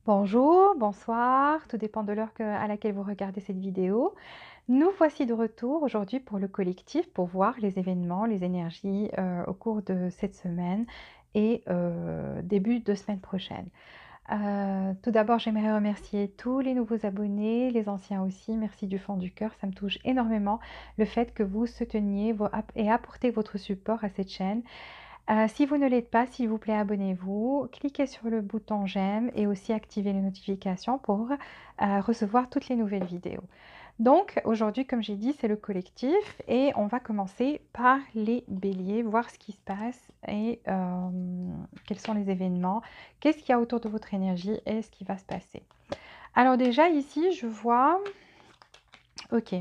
Bonjour, bonsoir, tout dépend de l'heure à laquelle vous regardez cette vidéo. Nous voici de retour aujourd'hui pour le collectif, pour voir les événements, les énergies au cours de cette semaine et début de semaine prochaine. Tout d'abord, j'aimerais remercier tous les nouveaux abonnés, les anciens aussi. Merci du fond du cœur, ça me touche énormément le fait que vous souteniez et apportez votre support à cette chaîne. Si vous ne l'êtes pas, s'il vous plaît, abonnez-vous, cliquez sur le bouton j'aime et aussi activez les notifications pour recevoir toutes les nouvelles vidéos. Donc aujourd'hui, comme j'ai dit, c'est le collectif et on va commencer par les béliers, voir ce qui se passe et quels sont les événements, qu'est-ce qu'il y a autour de votre énergie et ce qui va se passer. Alors déjà ici, je vois, ok,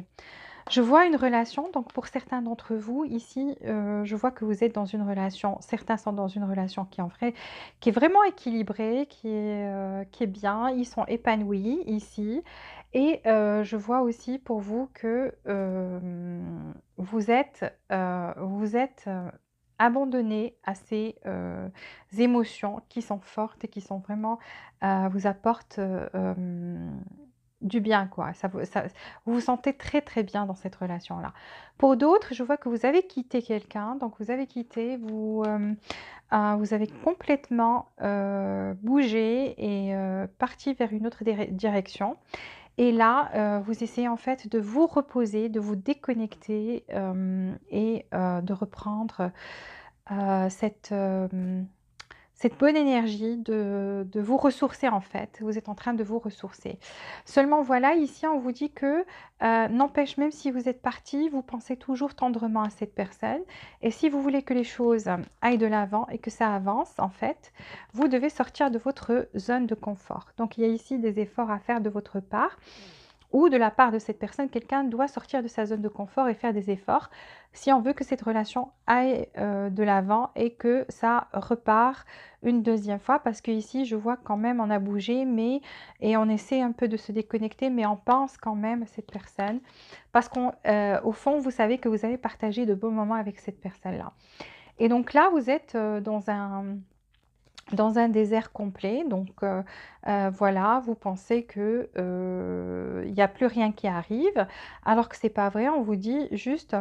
je vois une relation, donc pour certains d'entre vous, ici, je vois que vous êtes dans une relation, certains sont dans une relation qui est vraiment équilibrée, qui est bien, ils sont épanouis ici. Et je vois aussi pour vous que vous êtes abandonné à ces émotions qui sont fortes et qui sont vraiment, vous apportent du bien, quoi. Vous vous sentez très, très bien dans cette relation-là. Pour d'autres, je vois que vous avez quitté quelqu'un, donc vous avez quitté, vous avez complètement, bougé et parti vers une autre direction et là, vous essayez en fait de vous reposer, de vous déconnecter, et de reprendre, cette bonne énergie de vous ressourcer en fait. Vous êtes en train de vous ressourcer. Seulement voilà, ici on vous dit que, n'empêche même si vous êtes parti, vous pensez toujours tendrement à cette personne et si vous voulez que les choses aillent de l'avant et que ça avance en fait, vous devez sortir de votre zone de confort. Donc il y a ici des efforts à faire de votre part ou de la part de cette personne, quelqu'un doit sortir de sa zone de confort et faire des efforts si on veut que cette relation aille de l'avant et que ça repart une deuxième fois. Parce que ici, je vois quand même on a bougé et on essaie un peu de se déconnecter, mais on pense quand même à cette personne. Parce qu'au fond, vous savez que vous avez partagé de beaux moments avec cette personne-là. Et donc là, vous êtes dans un désert complet, donc voilà, vous pensez que, il n'y a plus rien qui arrive, alors que c'est pas vrai. On vous dit juste,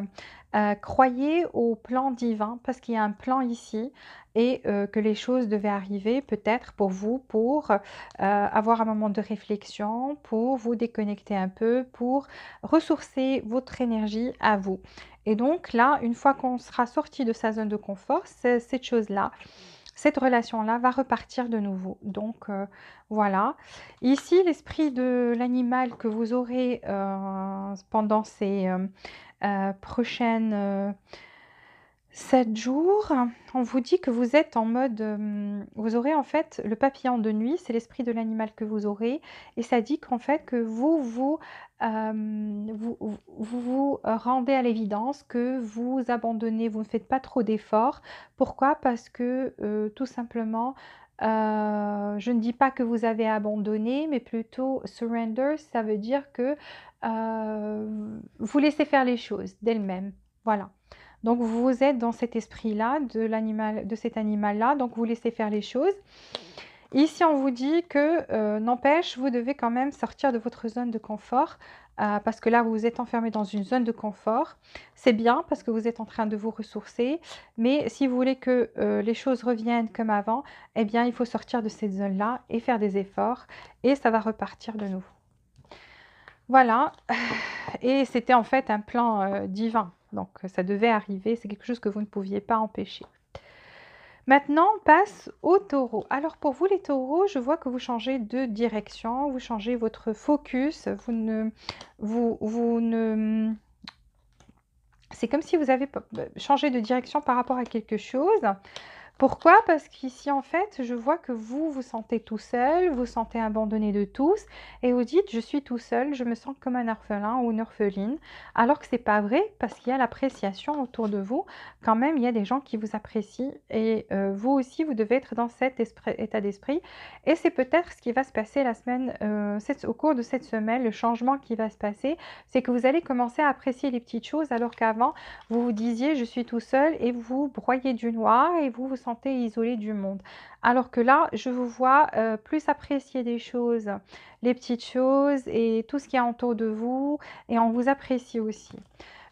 croyez au plan divin parce qu'il y a un plan ici et que les choses devaient arriver peut-être pour vous, pour, avoir un moment de réflexion, pour vous déconnecter un peu, pour ressourcer votre énergie à vous. Et donc là, une fois qu'on sera sorti de sa zone de confort, cette chose-là, cette relation-là va repartir de nouveau. Donc voilà. Ici, l'esprit de l'animal que vous aurez pendant ces prochaines 7 jours, on vous dit que vous êtes en mode, vous aurez en fait le papillon de nuit, c'est l'esprit de l'animal que vous aurez et ça dit qu'en fait que vous rendez à l'évidence, que vous abandonnez, vous ne faites pas trop d'efforts. Pourquoi? Parce que, tout simplement, je ne dis pas que vous avez abandonné, mais plutôt surrender, ça veut dire que, vous laissez faire les choses d'elles-mêmes. Voilà. Donc vous êtes dans cet esprit-là de cet animal-là, donc vous laissez faire les choses. Ici, on vous dit que, n'empêche, vous devez quand même sortir de votre zone de confort, parce que là, vous vous êtes enfermé dans une zone de confort. C'est bien parce que vous êtes en train de vous ressourcer, mais si vous voulez que, les choses reviennent comme avant, eh bien, il faut sortir de cette zone-là et faire des efforts et ça va repartir de nouveau. Voilà. Et c'était en fait un plan divin. Donc ça devait arriver, c'est quelque chose que vous ne pouviez pas empêcher. Maintenant, on passe aux taureaux. Alors pour vous les taureaux, je vois que vous changez de direction, vous changez votre focus, vous ne c'est comme si vous avez changé de direction par rapport à quelque chose. Pourquoi? Parce qu'ici, en fait, je vois que vous vous sentez tout seul, vous sentez abandonné de tous et vous dites: «Je suis tout seul, je me sens comme un orphelin ou une orpheline». Alors que c'est pas vrai parce qu'il y a l'appréciation autour de vous. Quand même, il y a des gens qui vous apprécient et vous aussi, vous devez être dans cet état d'esprit et c'est peut-être ce qui va se passer la semaine, au cours de cette semaine, le changement qui va se passer, c'est que vous allez commencer à apprécier les petites choses alors qu'avant, vous vous disiez: «Je suis tout seul» et vous broyez du noir et vous vous sentez sentez isolé du monde. Alors que là, je vous vois plus apprécier des choses, les petites choses et tout ce qui est autour de vous, et on vous apprécie aussi.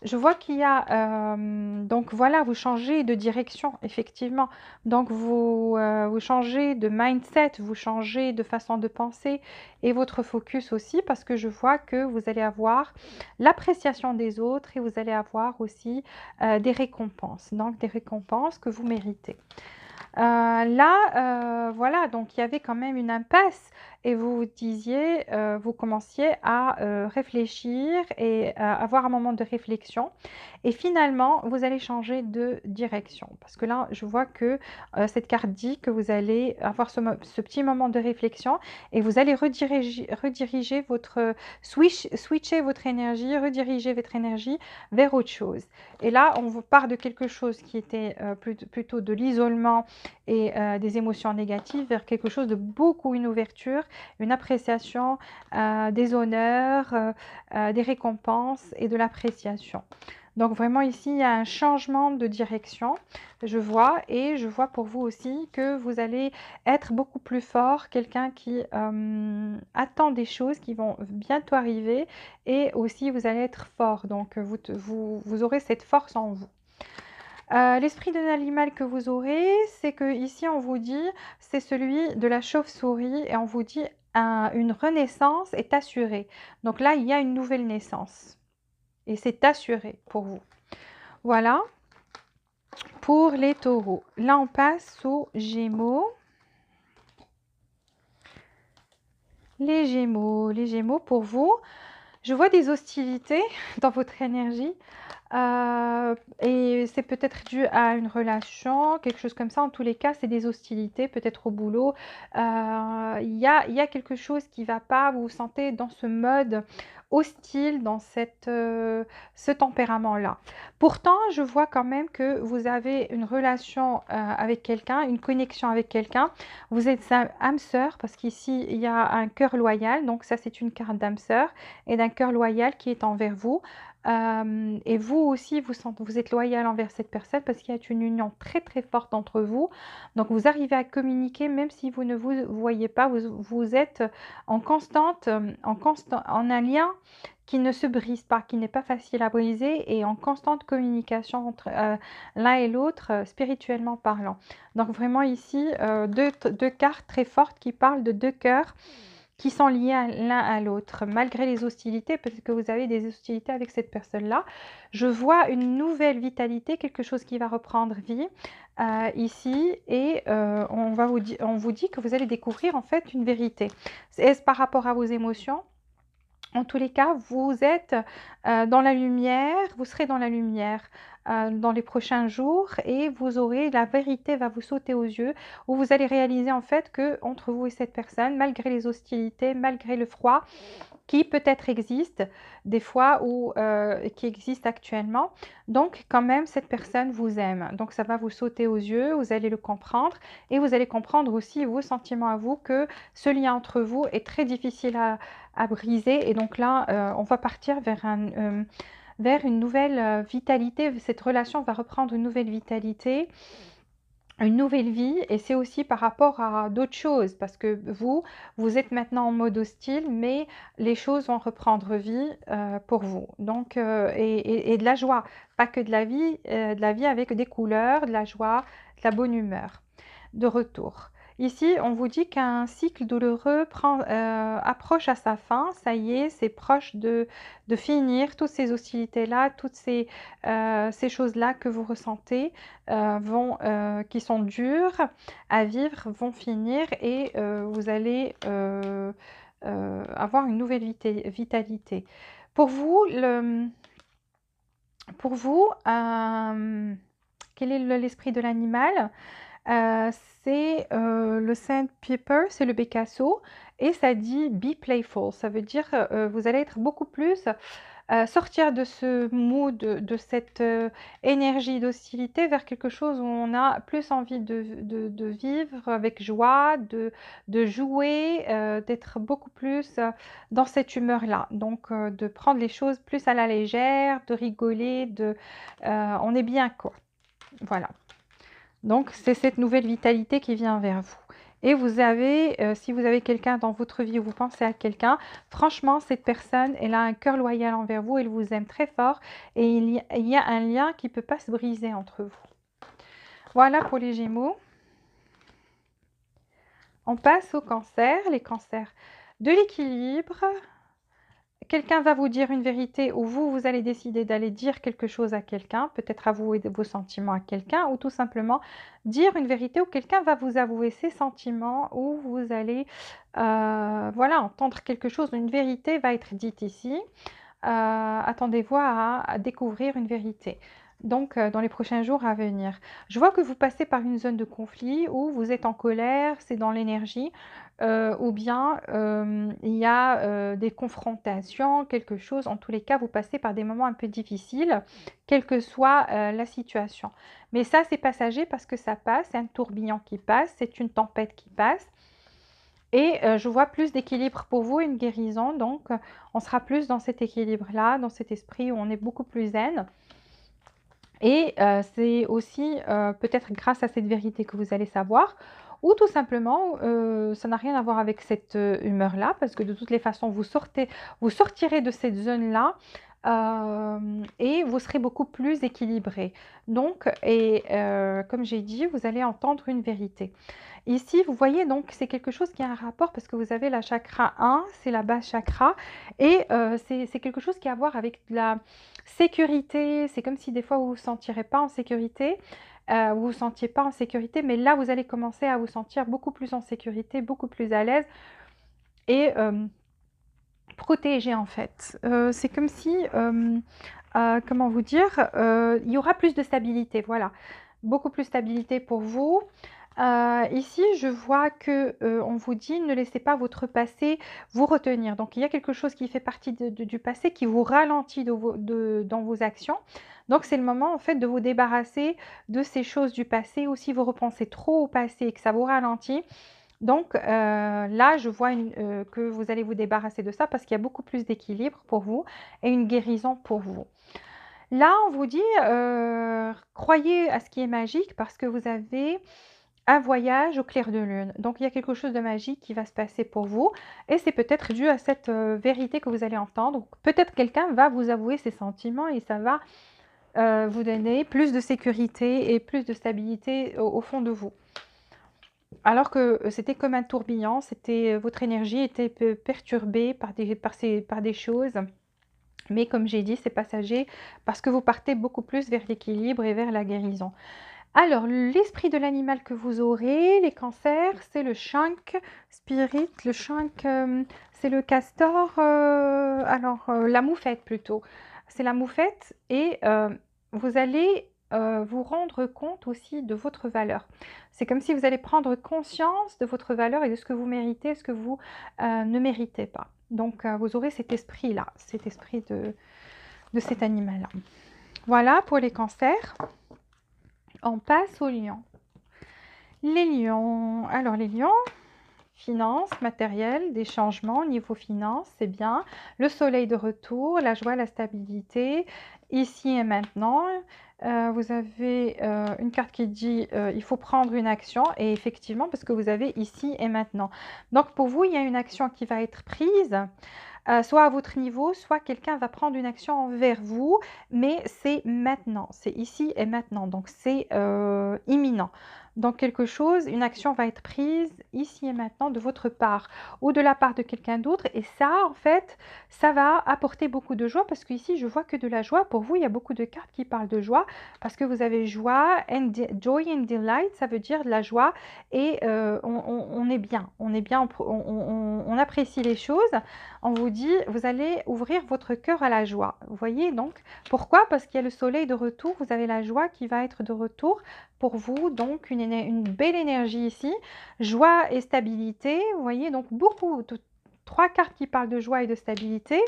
Je vois qu'il y a, donc voilà, vous changez de direction, effectivement. Donc vous changez de mindset, vous changez de façon de penser et votre focus aussi, parce que je vois que vous allez avoir l'appréciation des autres et vous allez avoir aussi des récompenses. Donc des récompenses que vous méritez. Là, voilà, donc il y avait quand même une impasse et vous disiez, vous commenciez à réfléchir et à avoir un moment de réflexion et finalement, vous allez changer de direction. Parce que là, je vois que cette carte dit que vous allez avoir ce petit moment de réflexion et vous allez rediriger votre, switcher votre énergie, rediriger votre énergie vers autre chose. Et là, on vous part de quelque chose qui était plutôt de l'isolement et des émotions négatives vers quelque chose de beaucoup, une ouverture, une appréciation, des honneurs, des récompenses et de l'appréciation. Donc vraiment ici, il y a un changement de direction, je vois, et je vois pour vous aussi que vous allez être beaucoup plus fort, quelqu'un qui attend des choses qui vont bientôt arriver, et aussi vous allez être fort, donc vous aurez cette force en vous. L'esprit de l'animal que vous aurez, c'est que ici on vous dit, c'est celui de la chauve-souris et on vous dit une renaissance est assurée. Donc là, il y a une nouvelle naissance et c'est assuré pour vous. Voilà pour les taureaux. Là, on passe aux gémeaux. Les gémeaux pour vous, je vois des hostilités dans votre énergie. Et c'est peut-être dû à une relation, quelque chose comme ça. En tous les cas, c'est des hostilités, peut-être au boulot. Il y a quelque chose qui ne va pas. Vous vous sentez dans ce mode hostile, dans ce tempérament-là. Pourtant, je vois quand même que vous avez une relation avec quelqu'un, une connexion avec quelqu'un. Vous êtes âme sœur, parce qu'ici, il y a un cœur loyal. Donc ça, c'est une carte d'âme sœur et d'un cœur loyal qui est envers vous. Et vous aussi, vous êtes loyal envers cette personne parce qu'il y a une union très très forte entre vous. Donc vous arrivez à communiquer même si vous ne vous voyez pas. Vous êtes en un lien qui ne se brise pas, qui n'est pas facile à briser et en constante communication entre l'un et l'autre, spirituellement parlant. Donc vraiment ici, deux cartes très fortes qui parlent de deux cœurs qui sont liés l'un à l'autre, malgré les hostilités, parce que vous avez des hostilités avec cette personne-là. Je vois une nouvelle vitalité, quelque chose qui va reprendre vie ici, et on vous dit que vous allez découvrir en fait une vérité. Est-ce par rapport à vos émotions? En tous les cas, vous êtes dans la lumière, vous serez dans la lumière dans les prochains jours et vous aurez, la vérité va vous sauter aux yeux, où vous allez réaliser en fait que entre vous et cette personne, malgré les hostilités, malgré le froid, qui peut-être existe des fois ou qui existe actuellement. Donc quand même, cette personne vous aime. Donc ça va vous sauter aux yeux, vous allez le comprendre et vous allez comprendre aussi vos sentiments à vous, que ce lien entre vous est très difficile à briser. Et donc là, on va partir vers une nouvelle vitalité. Cette relation va reprendre une nouvelle vitalité, une nouvelle vie, et c'est aussi par rapport à d'autres choses parce que vous êtes maintenant en mode hostile, mais les choses vont reprendre vie pour vous. Donc et de la joie, pas que de la vie avec des couleurs, de la joie, de la bonne humeur de retour. Ici, on vous dit qu'un cycle douloureux approche à sa fin. Ça y est, c'est proche de finir. Toutes ces hostilités-là, toutes ces choses-là que vous ressentez, qui sont dures à vivre, vont finir et vous allez avoir une nouvelle vitalité. Pour vous, quel est l'esprit de l'animal? Heu, c'est le sandpaper, c'est le Picasso et ça dit be playful. Ça veut dire, vous allez être beaucoup plus, sortir de ce mood, de cette énergie d'hostilité vers quelque chose où on a plus envie de vivre avec joie, de jouer, d'être beaucoup plus dans cette humeur-là. Donc, de prendre les choses plus à la légère, de rigoler, on est bien quoi. Voilà. Donc, c'est cette nouvelle vitalité qui vient vers vous. Et vous avez, si vous avez quelqu'un dans votre vie, vous pensez à quelqu'un, franchement, cette personne, elle a un cœur loyal envers vous, elle vous aime très fort et il y a un lien qui ne peut pas se briser entre vous. Voilà pour les Gémeaux. On passe au cancer, les cancers de l'équilibre. Quelqu'un va vous dire une vérité ou vous, vous allez décider d'aller dire quelque chose à quelqu'un, peut-être avouer vos sentiments à quelqu'un ou tout simplement dire une vérité ou quelqu'un va vous avouer ses sentiments ou vous allez voilà, entendre quelque chose, une vérité va être dite ici. Attendez-vous à découvrir une vérité. Donc, dans les prochains jours à venir. Je vois que vous passez par une zone de conflit où vous êtes en colère, c'est dans l'énergie, ou bien il y a des confrontations, quelque chose. En tous les cas, vous passez par des moments un peu difficiles, quelle que soit la situation. Mais ça, c'est passager parce que ça passe, c'est un tourbillon qui passe, c'est une tempête qui passe. Et je vois plus d'équilibre pour vous, une guérison, donc on sera plus dans cet équilibre-là, dans cet esprit où on est beaucoup plus zen. Et c'est aussi peut-être grâce à cette vérité que vous allez savoir, ou tout simplement, ça n'a rien à voir avec cette humeur-là, parce que de toutes les façons, vous sortirez de cette zone-là et vous serez beaucoup plus équilibré. Donc, et comme j'ai dit, vous allez entendre une vérité. Ici, vous voyez, donc, c'est quelque chose qui a un rapport parce que vous avez la chakra 1, c'est la base chakra, et c'est quelque chose qui a à voir avec la sécurité. C'est comme si des fois vous ne vous sentirez pas en sécurité, vous vous sentiez pas en sécurité, mais là, vous allez commencer à vous sentir beaucoup plus en sécurité, beaucoup plus à l'aise et protégé en fait. C'est comme si, comment vous dire, il y aura plus de stabilité, voilà. Beaucoup plus de stabilité pour vous. Ici, je vois que on vous dit ne laissez pas votre passé vous retenir. Donc, il y a quelque chose qui fait partie du passé qui vous ralentit dans vos actions. Donc, c'est le moment en fait de vous débarrasser de ces choses du passé. Ou si vous repensez trop au passé et que ça vous ralentit, donc là, je vois que vous allez vous débarrasser de ça parce qu'il y a beaucoup plus d'équilibre pour vous et une guérison pour vous. Là, on vous dit, croyez à ce qui est magique parce que vous avez un voyage au clair de lune. Donc, il y a quelque chose de magique qui va se passer pour vous et c'est peut-être dû à cette vérité que vous allez entendre. Peut-être quelqu'un va vous avouer ses sentiments et ça va vous donner plus de sécurité et plus de stabilité au fond de vous. Alors que c'était comme un tourbillon, votre énergie était perturbée par des choses. Mais comme j'ai dit, c'est passager parce que vous partez beaucoup plus vers l'équilibre et vers la guérison. Alors, l'esprit de l'animal que vous aurez, les cancers, c'est le shank spirit. Le shank, c'est le castor. La moufette plutôt. C'est la moufette et vous allez vous rendre compte aussi de votre valeur. C'est comme si vous allez prendre conscience de votre valeur et de ce que vous méritez, ce que vous ne méritez pas. Donc, vous aurez cet esprit-là, cet esprit de cet animal-là. Voilà pour les cancers. On passe aux lions. Les lions, alors les lions, finances, matériel, des changements niveau finance, c'est bien. Le soleil de retour, la joie, la stabilité, ici et maintenant. Vous avez une carte qui dit il faut prendre une action et effectivement parce que vous avez ici et maintenant. Donc pour vous, il y a une action qui va être prise. Soit à votre niveau, soit quelqu'un va prendre une action envers vous, mais c'est maintenant, c'est ici et maintenant, donc c'est imminent. Donc quelque chose, une action va être prise ici et maintenant de votre part ou de la part de quelqu'un d'autre et ça, en fait, ça va apporter beaucoup de joie parce qu'ici, je vois que de la joie. Pour vous, il y a beaucoup de cartes qui parlent de joie parce que vous avez joie, joy and delight, ça veut dire de la joie et on est bien, on apprécie les choses. On vous dit, vous allez ouvrir votre cœur à la joie. Vous voyez donc, pourquoi? Parce qu'il y a le soleil de retour, vous avez la joie qui va être de retour pour vous, donc une belle énergie ici, joie et stabilité, vous voyez, donc beaucoup de 3 cartes qui parlent de joie et de stabilité.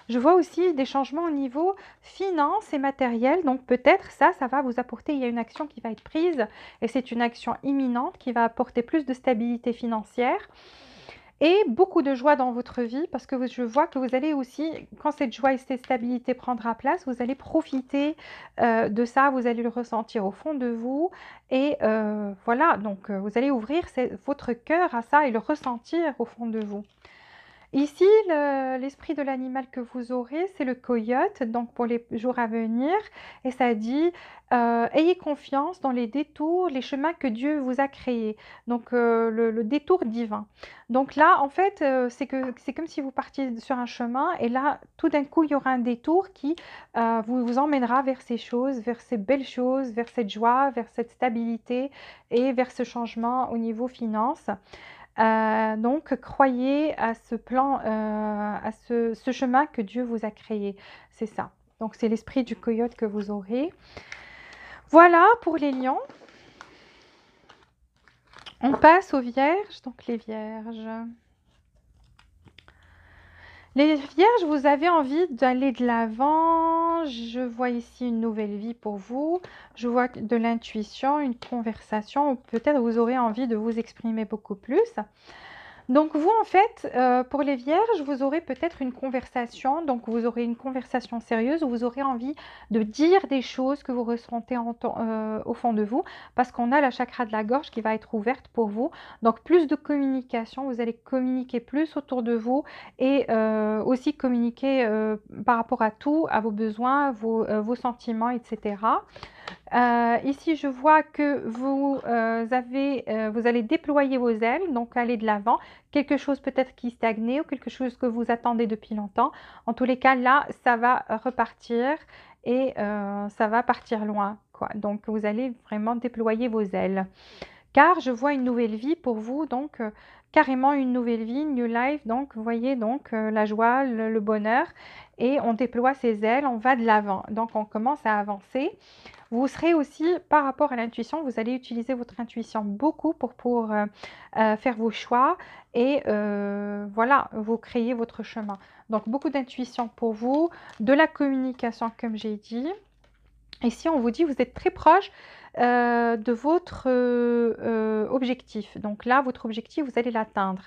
Je vois aussi des changements au niveau finance et matériel, donc peut-être ça va vous apporter, il y a une action qui va être prise et c'est une action imminente qui va apporter plus de stabilité financière. et beaucoup de joie dans votre vie parce que je vois que vous allez aussi, quand cette joie et cette stabilité prendra place, vous allez profiter de ça, vous allez le ressentir au fond de vous et voilà, donc vous allez ouvrir votre cœur à ça et le ressentir au fond de vous. Ici, l'esprit de l'animal que vous aurez, c'est le coyote, donc pour les jours à venir. Et ça dit, ayez confiance dans les détours, les chemins que Dieu vous a créés. Donc le détour divin. Donc là, en fait, c'est comme si vous partiez sur un chemin et là, tout d'un coup, il y aura un détour qui vous emmènera vers ces choses, vers ces belles choses, vers cette joie, vers cette stabilité et vers ce changement au niveau finance. Donc croyez à ce plan, à ce chemin que Dieu vous a créé. C'est ça. Donc c'est l'esprit du coyote que vous aurez. Voilà pour les lions. On passe aux vierges. Donc les vierges. Les vierges, vous avez envie d'aller de l'avant. Je vois ici une nouvelle vie pour vous. Je vois de l'intuition, une conversation. Ou peut-être vous aurez envie de vous exprimer beaucoup plus. Donc vous, en fait, pour les vierges, vous aurez peut-être une conversation, donc vous aurez une conversation sérieuse où vous aurez envie de dire des choses que vous ressentez au fond de vous, parce qu'on a la chakra de la gorge qui va être ouverte pour vous. Donc plus de communication, vous allez communiquer plus autour de vous et aussi communiquer par rapport à tout, à vos besoins, vos sentiments, etc. Ici, je vois que vous allez déployer vos ailes, donc aller de l'avant. Quelque chose peut-être qui stagnait ou quelque chose que vous attendez depuis longtemps. En tous les cas, là, ça va repartir et ça va partir loin, quoi. Donc, vous allez vraiment déployer vos ailes. Car je vois une nouvelle vie pour vous, donc carrément une nouvelle vie, new life. Donc, vous voyez donc la joie, le bonheur. Et on déploie ses ailes, on va de l'avant. Donc, on commence à avancer. Vous serez aussi, par rapport à l'intuition, vous allez utiliser votre intuition beaucoup pour faire vos choix et voilà, vous créez votre chemin. Donc, beaucoup d'intuition pour vous, de la communication, comme j'ai dit. Ici, on vous dit, vous êtes très proche de votre objectif. Donc là, votre objectif, vous allez l'atteindre.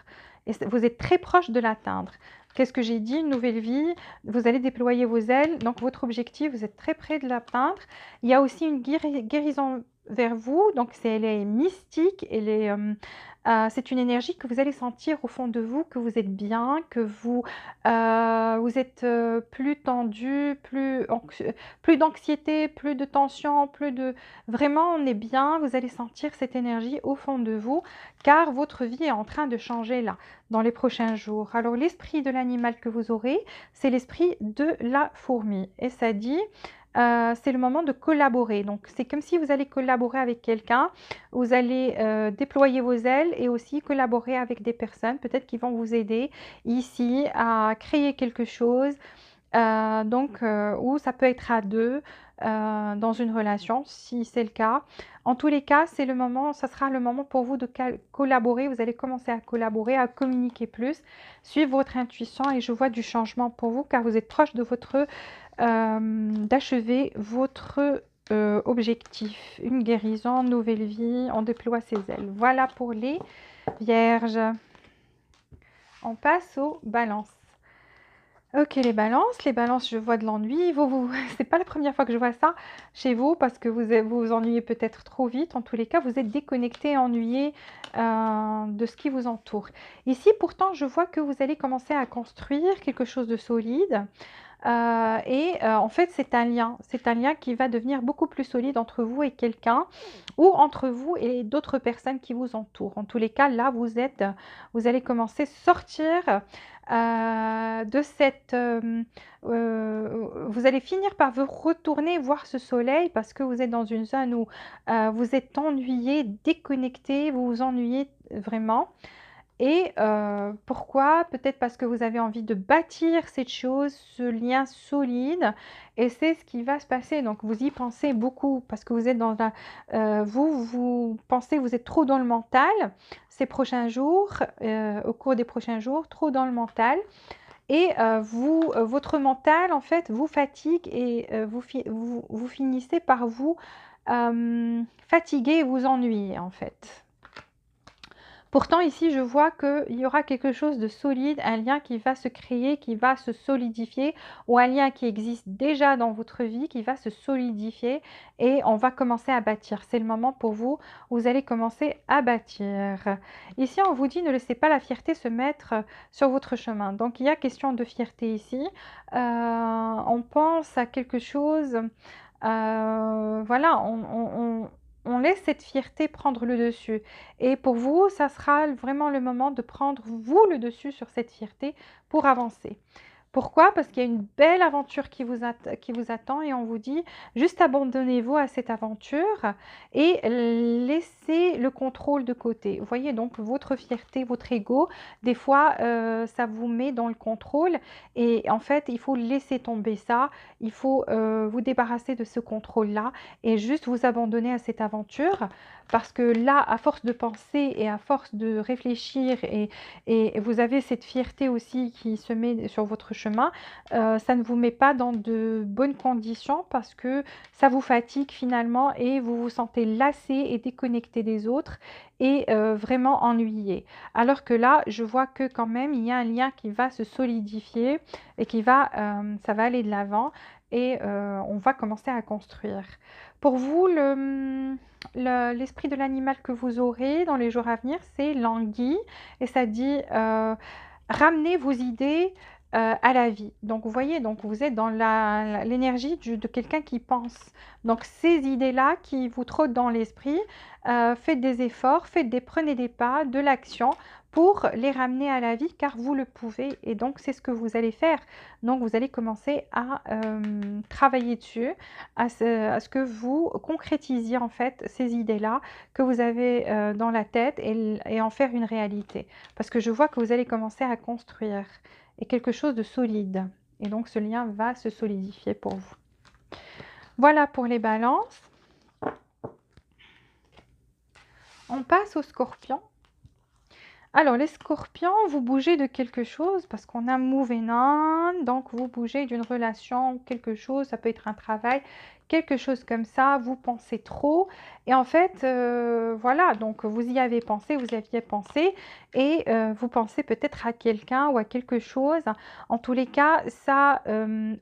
Et vous êtes très proche de l'atteindre. Qu'est-ce que j'ai dit? Une nouvelle vie, vous allez déployer vos ailes. Donc votre objectif, vous êtes très près de l'atteindre. Il y a aussi une guérison vers vous. Donc elle est mystique, c'est une énergie que vous allez sentir au fond de vous, que vous êtes bien, que vous êtes plus tendu, plus d'anxiété, plus de tension, plus de... Vraiment, on est bien, vous allez sentir cette énergie au fond de vous, car votre vie est en train de changer là, dans les prochains jours. Alors, l'esprit de l'animal que vous aurez, c'est l'esprit de la fourmi. Et ça dit... c'est le moment de collaborer. Donc, c'est comme si vous allez collaborer avec quelqu'un, vous allez déployer vos ailes et aussi collaborer avec des personnes, peut-être qui vont vous aider ici à créer quelque chose, ou ça peut être à deux dans une relation, si c'est le cas. En tous les cas, c'est le moment, ça sera le moment pour vous de collaborer. Vous allez commencer à collaborer, à communiquer plus, suivre votre intuition et je vois du changement pour vous car vous êtes proche de d'achever votre objectif. Une guérison, nouvelle vie, on déploie ses ailes. Voilà pour les vierges. On passe aux balances. Ok, les balances, je vois de l'ennui. C'est pas la première fois que je vois ça chez vous parce que vous ennuyez peut-être trop vite. En tous les cas, vous êtes déconnecté, ennuyé de ce qui vous entoure. Ici, pourtant, je vois que vous allez commencer à construire quelque chose de solide. En fait, c'est un lien. C'est un lien qui va devenir beaucoup plus solide entre vous et quelqu'un ou entre vous et d'autres personnes qui vous entourent. En tous les cas, là, vous allez commencer à sortir de vous allez finir par vous retourner voir ce soleil parce que vous êtes dans une zone où vous êtes ennuyé, déconnecté, vous vous ennuyez vraiment. Et pourquoi? Peut-être parce que vous avez envie de bâtir cette chose, ce lien solide et c'est ce qui va se passer. Donc vous y pensez beaucoup parce que vous êtes vous pensez, vous êtes trop dans le mental ces prochains jours, au cours des prochains jours, trop dans le mental et votre mental en fait vous fatigue et vous finissez par vous fatiguer et vous ennuyer en fait. Pourtant, ici, je vois qu'il y aura quelque chose de solide, un lien qui va se créer, qui va se solidifier, ou un lien qui existe déjà dans votre vie, qui va se solidifier et on va commencer à bâtir. C'est le moment pour vous où vous allez commencer à bâtir. Ici, on vous dit ne laissez pas la fierté se mettre sur votre chemin. Donc, il y a question de fierté ici. On pense à quelque chose. Voilà, on laisse cette fierté prendre le dessus. Et pour vous, ça sera vraiment le moment de prendre, vous, le dessus sur cette fierté pour avancer. Pourquoi? Parce qu'il y a une belle aventure qui vous attend et on vous dit juste abandonnez-vous à cette aventure et laissez le contrôle de côté. Vous voyez donc votre fierté, votre ego, des fois ça vous met dans le contrôle et en fait il faut laisser tomber ça, il faut vous débarrasser de ce contrôle-là et juste vous abandonner à cette aventure parce que là, à force de penser et à force de réfléchir et vous avez cette fierté aussi qui se met sur votre chemin, ça ne vous met pas dans de bonnes conditions parce que ça vous fatigue finalement et vous vous sentez lassé et déconnecté des autres et vraiment ennuyé. Alors que là, je vois que quand même, il y a un lien qui va se solidifier et ça va aller de l'avant et on va commencer à construire. Pour vous, l'esprit de l'animal que vous aurez dans les jours à venir, c'est l'anguille et ça dit ramenez vos idées à la vie. Donc vous voyez, donc vous êtes dans l'énergie de quelqu'un qui pense. Donc ces idées-là qui vous trottent dans l'esprit, faites des efforts, prenez des pas, de l'action pour les ramener à la vie car vous le pouvez et donc c'est ce que vous allez faire. Donc vous allez commencer à travailler dessus, à ce que vous concrétisiez en fait ces idées-là que vous avez dans la tête et en faire une réalité. Parce que je vois que vous allez commencer à construire et quelque chose de solide. Et donc ce lien va se solidifier pour vous. Voilà pour les balances. On passe aux scorpions. Alors les scorpions, vous bougez de quelque chose parce qu'on a moving on, donc vous bougez d'une relation, quelque chose, ça peut être un travail, quelque chose comme ça, vous pensez trop et en fait, voilà, donc vous y avez pensé, vous aviez pensé et vous pensez peut-être à quelqu'un ou à quelque chose. En tous les cas, ça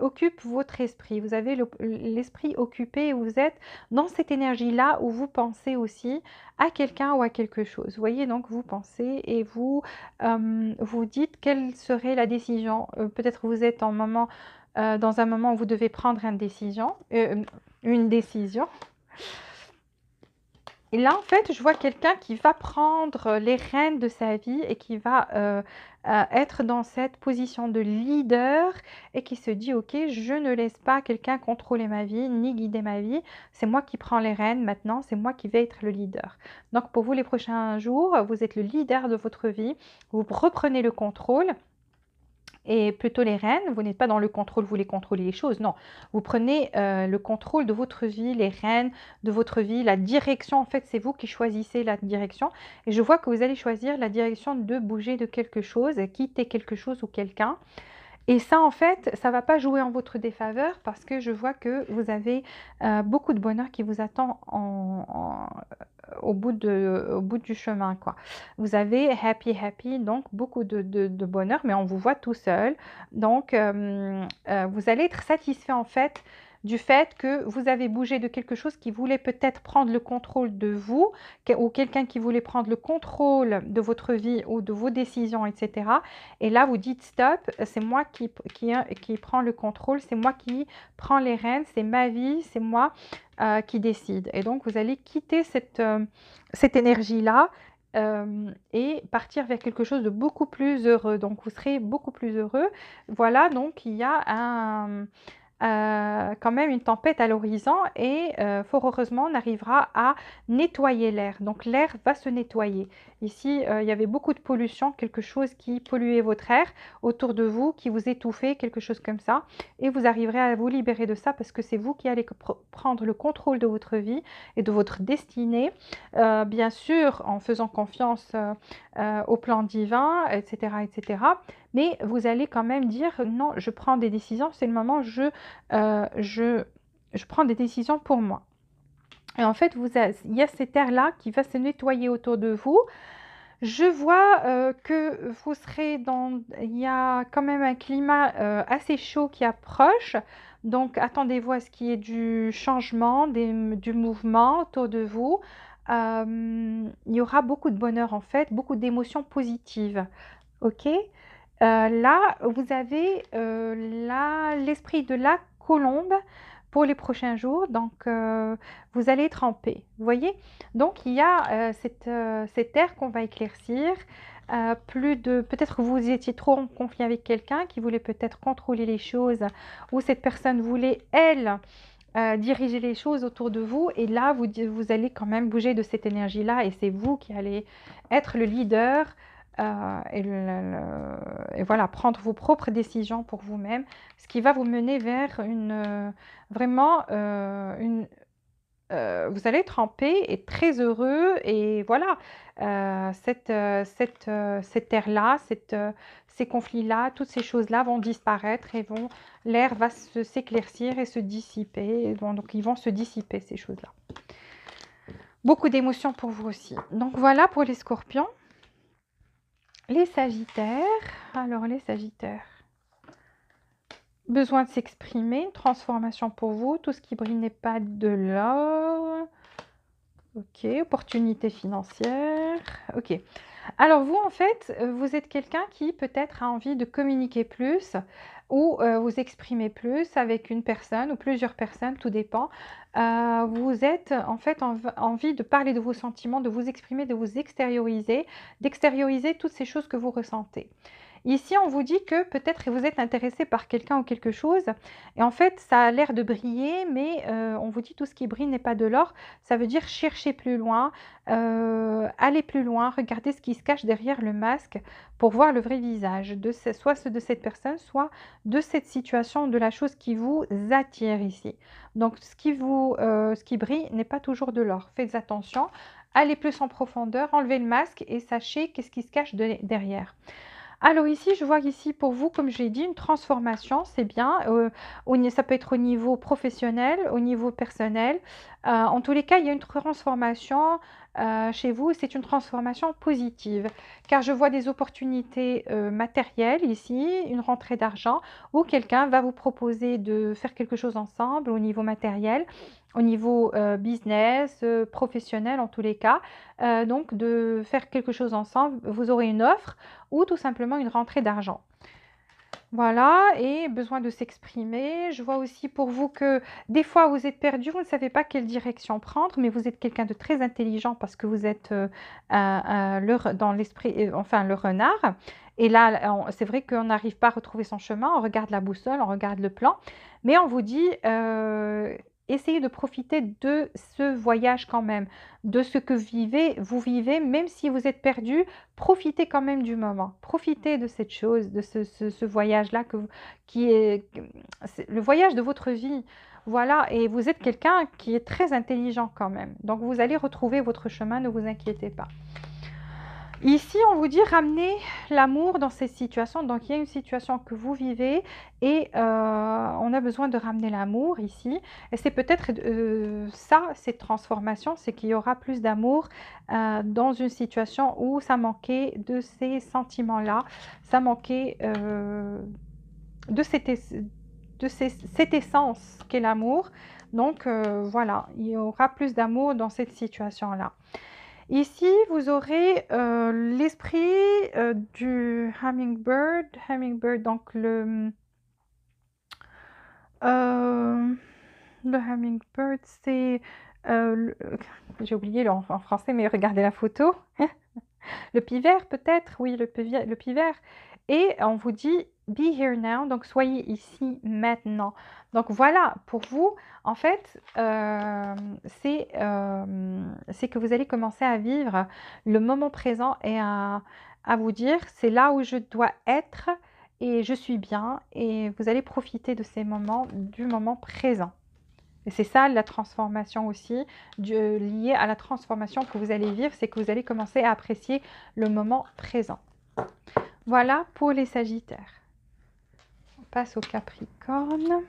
occupe votre esprit, vous avez l'esprit occupé et vous êtes dans cette énergie-là où vous pensez aussi à quelqu'un ou à quelque chose. Vous voyez, donc vous pensez et vous vous dites quelle serait la décision. Peut-être vous êtes dans un moment où vous devez prendre une décision. Et là, en fait, je vois quelqu'un qui va prendre les rênes de sa vie et qui va être dans cette position de leader et qui se dit, OK, je ne laisse pas quelqu'un contrôler ma vie ni guider ma vie. C'est moi qui prends les rênes maintenant, c'est moi qui vais être le leader. Donc, pour vous, les prochains jours, vous êtes le leader de votre vie. Vous reprenez le contrôle. Et plutôt les rênes, vous n'êtes pas dans le contrôle, vous voulez contrôler les choses, non. Vous prenez le contrôle de votre vie, les rênes de votre vie, la direction, en fait, c'est vous qui choisissez la direction. Et je vois que vous allez choisir la direction de bouger de quelque chose, quitter quelque chose ou quelqu'un. Et ça, en fait, ça ne va pas jouer en votre défaveur parce que je vois que vous avez beaucoup de bonheur qui vous attend au bout du chemin, quoi. Vous avez happy, donc beaucoup de bonheur, mais on vous voit tout seul. Donc, vous allez être satisfait, en fait, du fait que vous avez bougé de quelque chose qui voulait peut-être prendre le contrôle de vous, ou quelqu'un qui voulait prendre le contrôle de votre vie ou de vos décisions, etc. Et là, vous dites stop, c'est moi qui prends le contrôle, c'est moi qui prends les rênes, c'est ma vie, c'est moi qui décide. Et donc, vous allez quitter cette énergie-là et partir vers quelque chose de beaucoup plus heureux. Donc, vous serez beaucoup plus heureux. Voilà, donc il y a quand même une tempête à l'horizon et fort heureusement on arrivera à nettoyer l'air. Donc l'air va se nettoyer. Ici il y avait beaucoup de pollution, quelque chose qui polluait votre air autour de vous, qui vous étouffait, quelque chose comme ça. Et vous arriverez à vous libérer de ça parce que c'est vous qui allez prendre le contrôle de votre vie et de votre destinée. Bien sûr en faisant confiance au plan divin, etc., etc. Mais vous allez quand même dire non, je prends des décisions, c'est le moment, je prends des décisions pour moi. Et en fait, il y a cet air-là qui va se nettoyer autour de vous. Je vois que vous serez dans... Il y a quand même un climat assez chaud qui approche. Donc, attendez-vous à ce qu'il y ait du changement, du mouvement autour de vous. Il y aura beaucoup de bonheur en fait, beaucoup d'émotions positives. Ok? Là, vous avez l'esprit de la colombe pour les prochains jours. Donc, vous allez être en paix. Vous voyez? Donc, il y a cette ère qu'on va éclaircir. Plus de, peut-être que vous étiez trop en conflit avec quelqu'un qui voulait peut-être contrôler les choses, ou cette personne voulait, elle, diriger les choses autour de vous. Et là, vous allez quand même bouger de cette énergie-là. Et c'est vous qui allez être le leader et voilà, prendre vos propres décisions pour vous-même, ce qui va vous mener vers vraiment vous allez être en paix et très heureux. Et voilà, cette ère-là, ces conflits-là, toutes ces choses-là vont disparaître et l'air va s'éclaircir et se dissiper. Donc, ils vont se dissiper, ces choses-là. Beaucoup d'émotions pour vous aussi. Donc, voilà pour les scorpions. Les sagittaires. Alors, les sagittaires. Besoin de s'exprimer, une transformation pour vous. Tout ce qui brille n'est pas de l'or. Ok, opportunité financière. Ok. Alors vous, en fait, vous êtes quelqu'un qui peut-être a envie de communiquer plus ou vous exprimer plus avec une personne ou plusieurs personnes, tout dépend. Vous êtes en fait envie de parler de vos sentiments, de vous exprimer, de vous extérioriser, d'extérioriser toutes ces choses que vous ressentez. Ici, on vous dit que peut-être vous êtes intéressé par quelqu'un ou quelque chose, et en fait, ça a l'air de briller, mais on vous dit tout ce qui brille n'est pas de l'or. Ça veut dire chercher plus loin, aller plus loin, regarder ce qui se cache derrière le masque pour voir le vrai visage, soit ceux de cette personne, soit de cette situation, de la chose qui vous attire ici. Donc, ce qui brille n'est pas toujours de l'or. Faites attention, allez plus en profondeur, enlevez le masque et sachez qu'est-ce qui se cache derrière. Alors ici, je vois ici pour vous, comme j'ai dit, une transformation, c'est bien. Ça peut être au niveau professionnel, au niveau personnel. En tous les cas, il y a une transformation chez vous. C'est une transformation positive, car je vois des opportunités matérielles ici, une rentrée d'argent, où quelqu'un va vous proposer de faire quelque chose ensemble au niveau matériel, au niveau business, professionnel en tous les cas. Donc de faire quelque chose ensemble, vous aurez une offre ou tout simplement une rentrée d'argent. Voilà, et besoin de s'exprimer. Je vois aussi pour vous que des fois vous êtes perdu, vous ne savez pas quelle direction prendre, mais vous êtes quelqu'un de très intelligent parce que vous êtes dans l'esprit, enfin le renard. Et là, c'est vrai qu'on n'arrive pas à retrouver son chemin, on regarde la boussole, on regarde le plan, mais on vous dit, essayez de profiter de ce voyage quand même, de ce que vous vivez, même si vous êtes perdu, profitez quand même du moment. Profitez de cette chose, de ce voyage-là qui c'est le voyage de votre vie. Voilà, et vous êtes quelqu'un qui est très intelligent quand même. Donc vous allez retrouver votre chemin, ne vous inquiétez pas. Ici, on vous dit ramener l'amour dans ces situations. Donc, il y a une situation que vous vivez et on a besoin de ramener l'amour ici. Et c'est peut-être ça, cette transformation, c'est qu'il y aura plus d'amour dans une situation où ça manquait de ces sentiments-là, ça manquait de cette essence qu'est l'amour. Donc, voilà, il y aura plus d'amour dans cette situation-là. Ici, vous aurez l'esprit du hummingbird, donc le hummingbird, c'est, j'ai oublié en français, mais regardez la photo. Le pivert peut-être, oui, le pivert. Et on vous dit be here now, donc soyez ici maintenant. Donc voilà, pour vous, en fait, c'est que vous allez commencer à vivre le moment présent et à vous dire, c'est là où je dois être et je suis bien. Et vous allez profiter de ces moments, du moment présent. Et c'est ça la transformation aussi, liée à la transformation que vous allez vivre, c'est que vous allez commencer à apprécier le moment présent. Voilà pour les Sagittaires. On passe au Capricorne.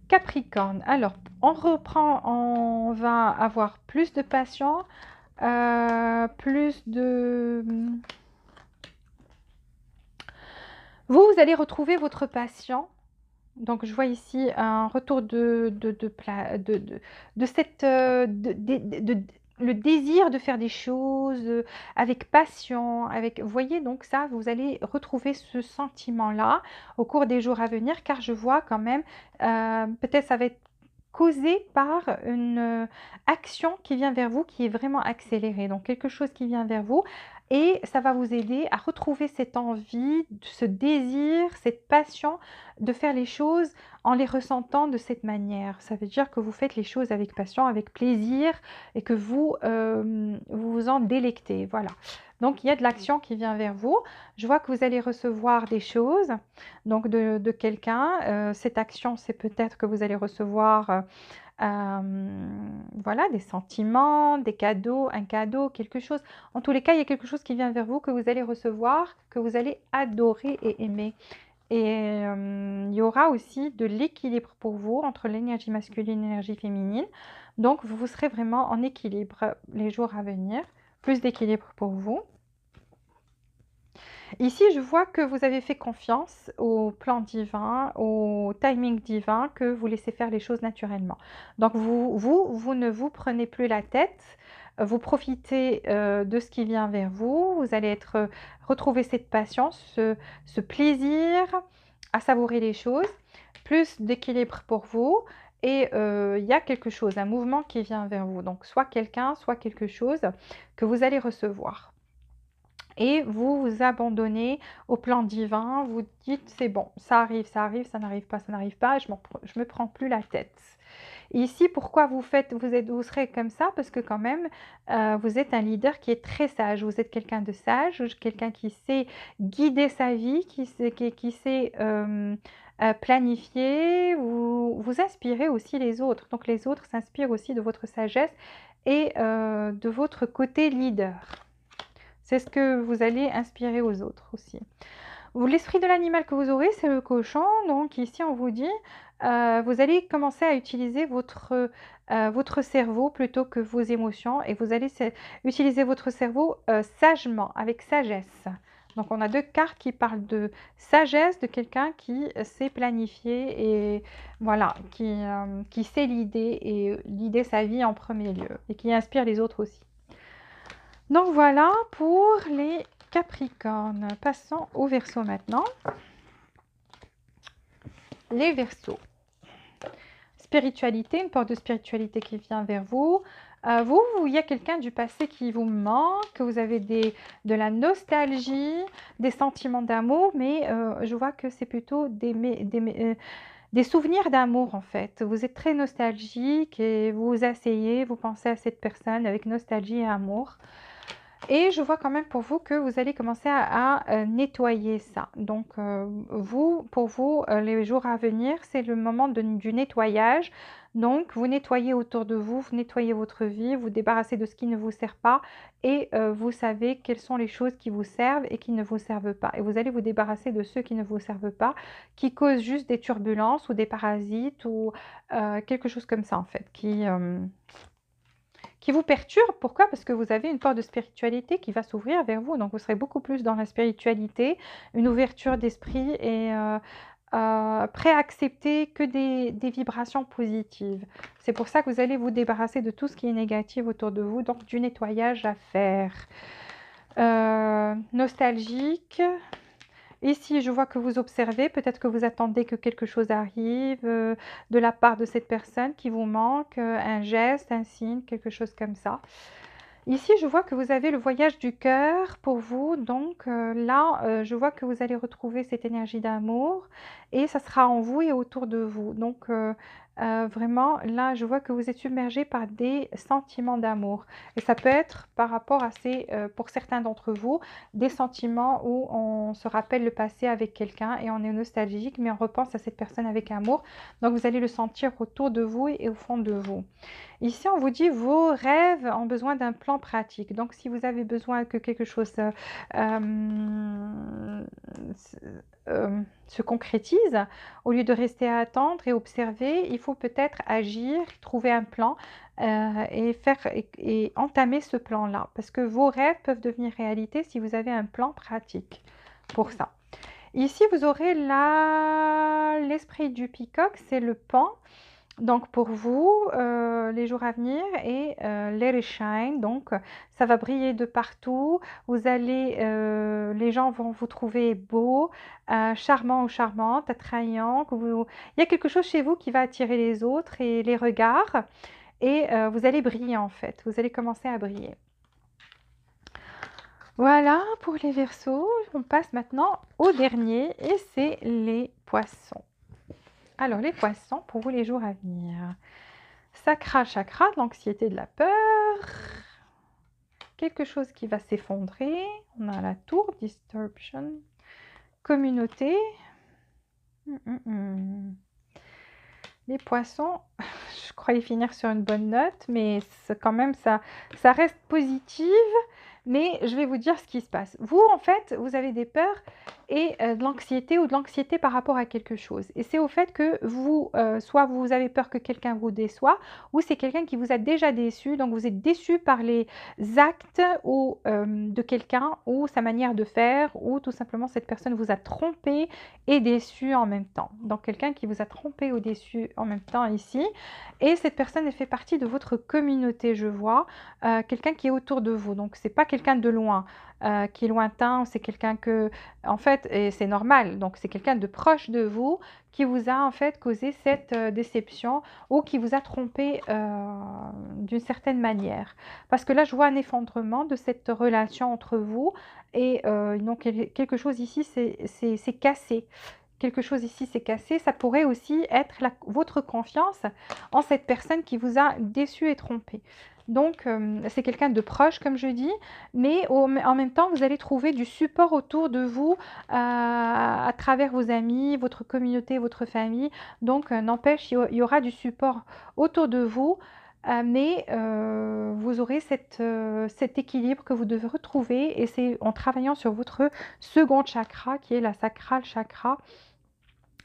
Capricorne, alors on reprend, on va avoir plus de patience, plus de... Vous allez retrouver votre passion. Donc, je vois ici un retour de cette, le désir de faire des choses avec passion, avec, vous voyez, donc ça, vous allez retrouver ce sentiment-là au cours des jours à venir, car je vois quand même, peut-être ça va être causé par une action qui vient vers vous, qui est vraiment accélérée. Donc, quelque chose qui vient vers vous et ça va vous aider à retrouver cette envie, ce désir, cette passion de faire les choses en les ressentant de cette manière. Ça veut dire que vous faites les choses avec passion, avec plaisir et que vous vous en délectez. Voilà. Donc, il y a de l'action qui vient vers vous. Je vois que vous allez recevoir des choses donc de quelqu'un. Cette action, c'est peut-être que vous allez recevoir voilà, des sentiments, des cadeaux, un cadeau, quelque chose. En tous les cas, il y a quelque chose qui vient vers vous que vous allez recevoir, que vous allez adorer et aimer. Et il y aura aussi de l'équilibre pour vous entre l'énergie masculine et l'énergie féminine. Donc, vous serez vraiment en équilibre les jours à venir. Plus d'équilibre pour vous. Ici, je vois que vous avez fait confiance au plan divin, au timing divin, que vous laissez faire les choses naturellement. Donc, vous ne vous prenez plus la tête, vous profitez de ce qui vient vers vous, vous allez retrouver cette patience, ce plaisir à savourer les choses, plus d'équilibre pour vous. Et il y a quelque chose, un mouvement qui vient vers vous. Donc, soit quelqu'un, soit quelque chose que vous allez recevoir et vous vous abandonnez au plan divin, vous dites c'est bon, ça arrive, ça n'arrive pas, je me prends plus la tête. Et ici, pourquoi vous serez comme ça? Parce que quand même, vous êtes un leader qui est très sage, vous êtes quelqu'un de sage, quelqu'un qui sait guider sa vie, qui sait planifier, vous inspirez aussi les autres. Donc les autres s'inspirent aussi de votre sagesse et de votre côté leader. C'est ce que vous allez inspirer aux autres aussi. L'esprit de l'animal que vous aurez, c'est le cochon. Donc ici, on vous dit, vous allez commencer à utiliser votre cerveau plutôt que vos émotions. Et vous allez utiliser votre cerveau sagement, avec sagesse. Donc on a deux cartes qui parlent de sagesse, de quelqu'un qui sait planifier et voilà, qui sait l'idée sa vie en premier lieu et qui inspire les autres aussi. Donc voilà pour les Capricornes. Passons au Verseau maintenant. Les Verseaux. Spiritualité, une porte de spiritualité qui vient vers vous. Il y a quelqu'un du passé qui vous manque, que vous avez de la nostalgie, des sentiments d'amour, mais je vois que c'est plutôt des souvenirs d'amour en fait. Vous êtes très nostalgique et vous vous asseyez, vous pensez à cette personne avec nostalgie et amour. Et je vois quand même pour vous que vous allez commencer à nettoyer ça. Donc, pour vous, les jours à venir, c'est le moment du nettoyage. Donc, vous nettoyez autour de vous, vous nettoyez votre vie, vous débarrassez de ce qui ne vous sert pas et vous savez quelles sont les choses qui vous servent et qui ne vous servent pas. Et vous allez vous débarrasser de ceux qui ne vous servent pas, qui causent juste des turbulences ou des parasites ou quelque chose comme ça en fait, qui vous perturbe. Pourquoi? Parce que vous avez une porte de spiritualité qui va s'ouvrir vers vous. Donc, vous serez beaucoup plus dans la spiritualité, une ouverture d'esprit et prêt à accepter que des vibrations positives. C'est pour ça que vous allez vous débarrasser de tout ce qui est négatif autour de vous, donc du nettoyage à faire. Nostalgique. Ici, je vois que vous observez, peut-être que vous attendez que quelque chose arrive de la part de cette personne qui vous manque, un geste, un signe, quelque chose comme ça. Ici, je vois que vous avez le voyage du cœur pour vous. Donc là, je vois que vous allez retrouver cette énergie d'amour et ça sera en vous et autour de vous. Donc vraiment, là, je vois que vous êtes submergé par des sentiments d'amour. Et ça peut être par rapport à pour certains d'entre vous, des sentiments où on se rappelle le passé avec quelqu'un et on est nostalgique, mais on repense à cette personne avec amour. Donc vous allez le sentir autour de vous et au fond de vous. Ici, on vous dit vos rêves ont besoin d'un plan pratique. Donc, si vous avez besoin que quelque chose s- se concrétise, au lieu de rester à attendre et observer, il faut peut-être agir, trouver un plan et entamer ce plan-là. Parce que vos rêves peuvent devenir réalité si vous avez un plan pratique pour ça. Ici, vous aurez l'esprit du peacock, c'est le pan. Donc pour vous, les jours à venir et let it shine, donc ça va briller de partout. Vous allez, les gens vont vous trouver beau, charmant ou charmante, attrayant. Il y a quelque chose chez vous qui va attirer les autres et les regards et vous allez briller en fait. Vous allez commencer à briller. Voilà pour les Verseaux. On passe maintenant au dernier et c'est les Poissons. Alors les Poissons, pour vous les jours à venir. Sakra chakra, l'anxiété de la peur. Quelque chose qui va s'effondrer. On a la tour, distortion. Communauté. Les Poissons, je croyais finir sur une bonne note, mais quand même ça reste positive. Mais je vais vous dire ce qui se passe. Vous, en fait, vous avez des peurs et de l'anxiété ou de l'anxiété par rapport à quelque chose. Et c'est au fait que vous, soit vous avez peur que quelqu'un vous déçoit, ou c'est quelqu'un qui vous a déjà déçu. Donc, vous êtes déçu par les actes ou, de quelqu'un, ou sa manière de faire, ou tout simplement cette personne vous a trompé et déçu en même temps. Donc, quelqu'un qui vous a trompé ou déçu en même temps ici. Et cette personne, elle fait partie de votre communauté, je vois. Quelqu'un qui est autour de vous. Donc, c'est pas quelqu'un de loin, qui est lointain, c'est quelqu'un que, en fait, et c'est normal, donc c'est quelqu'un de proche de vous qui vous a en fait causé cette déception ou qui vous a trompé d'une certaine manière. Parce que là, je vois un effondrement de cette relation entre vous et donc quelque chose ici, c'est cassé. Quelque chose ici s'est cassé, ça pourrait aussi être votre confiance en cette personne qui vous a déçu et trompé. Donc, c'est quelqu'un de proche, comme je dis, mais en même temps, vous allez trouver du support autour de vous à travers vos amis, votre communauté, votre famille. Donc, n'empêche, il y aura du support autour de vous, mais vous aurez cet équilibre que vous devez retrouver et c'est en travaillant sur votre second chakra, qui est la sacral chakra,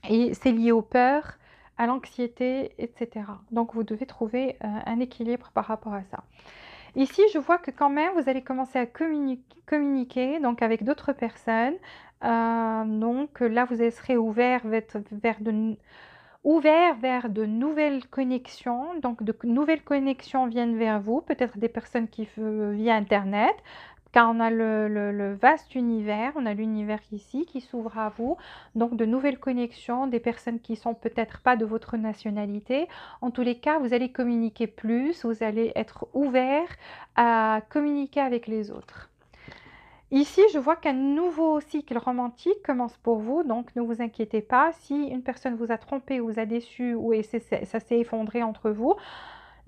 et c'est lié aux peurs, à l'anxiété, etc. Donc, vous devez trouver un équilibre par rapport à ça. Ici, je vois que quand même, vous allez commencer à communiquer donc avec d'autres personnes. Donc là, vous serez ouvert vers de nouvelles connexions. Donc, de nouvelles connexions viennent vers vous, peut-être des personnes qui via Internet, car on a le vaste univers, on a l'univers ici qui s'ouvre à vous. Donc, de nouvelles connexions, des personnes qui sont peut-être pas de votre nationalité. En tous les cas, vous allez communiquer plus, vous allez être ouvert à communiquer avec les autres. Ici, je vois qu'un nouveau cycle romantique commence pour vous, donc ne vous inquiétez pas. Si une personne vous a trompé ou vous a déçu ou ça s'est effondré entre vous,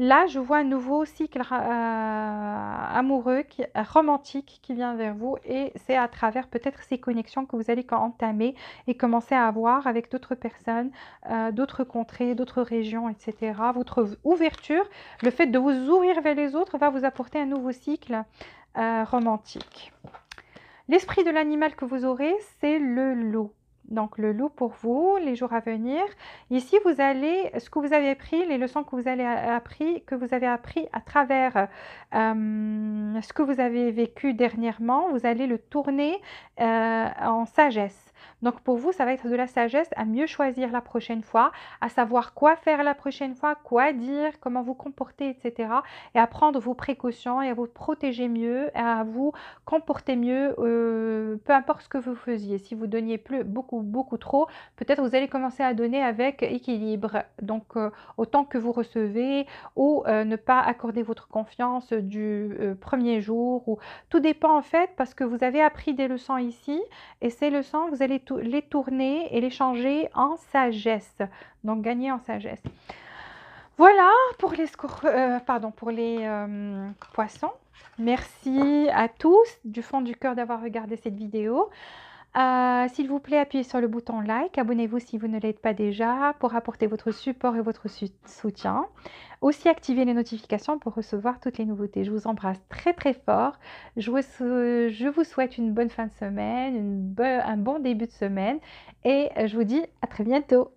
là, je vois un nouveau cycle amoureux, romantique qui vient vers vous et c'est à travers peut-être ces connexions que vous allez entamer et commencer à avoir avec d'autres personnes, d'autres contrées, d'autres régions, etc. Votre ouverture, le fait de vous ouvrir vers les autres va vous apporter un nouveau cycle romantique. L'esprit de l'animal que vous aurez, c'est le loup. Donc le loup pour vous, les jours à venir. Ici, vous allez, ce que vous avez appris, les leçons que vous avez appris à travers ce que vous avez vécu dernièrement, vous allez le tourner en sagesse. Donc pour vous, ça va être de la sagesse à mieux choisir la prochaine fois, à savoir quoi faire la prochaine fois, quoi dire, comment vous comporter, etc. Et à prendre vos précautions et à vous protéger mieux, à vous comporter mieux, peu importe ce que vous faisiez. Si vous donniez beaucoup trop, peut-être vous allez commencer à donner avec équilibre. Donc, autant que vous recevez ou ne pas accorder votre confiance du premier jour. Tout dépend en fait parce que vous avez appris des leçons ici et ces leçons, vous allez les tourner et les changer en sagesse. Donc, gagner en sagesse. Voilà pour les, poissons. Merci à tous du fond du cœur d'avoir regardé cette vidéo. S'il vous plaît, appuyez sur le bouton like, abonnez-vous si vous ne l'êtes pas déjà pour apporter votre support et votre soutien. Aussi, activez les notifications pour recevoir toutes les nouveautés. Je vous embrasse très très fort. Je vous souhaite une bonne fin de semaine, un bon début de semaine et je vous dis à très bientôt.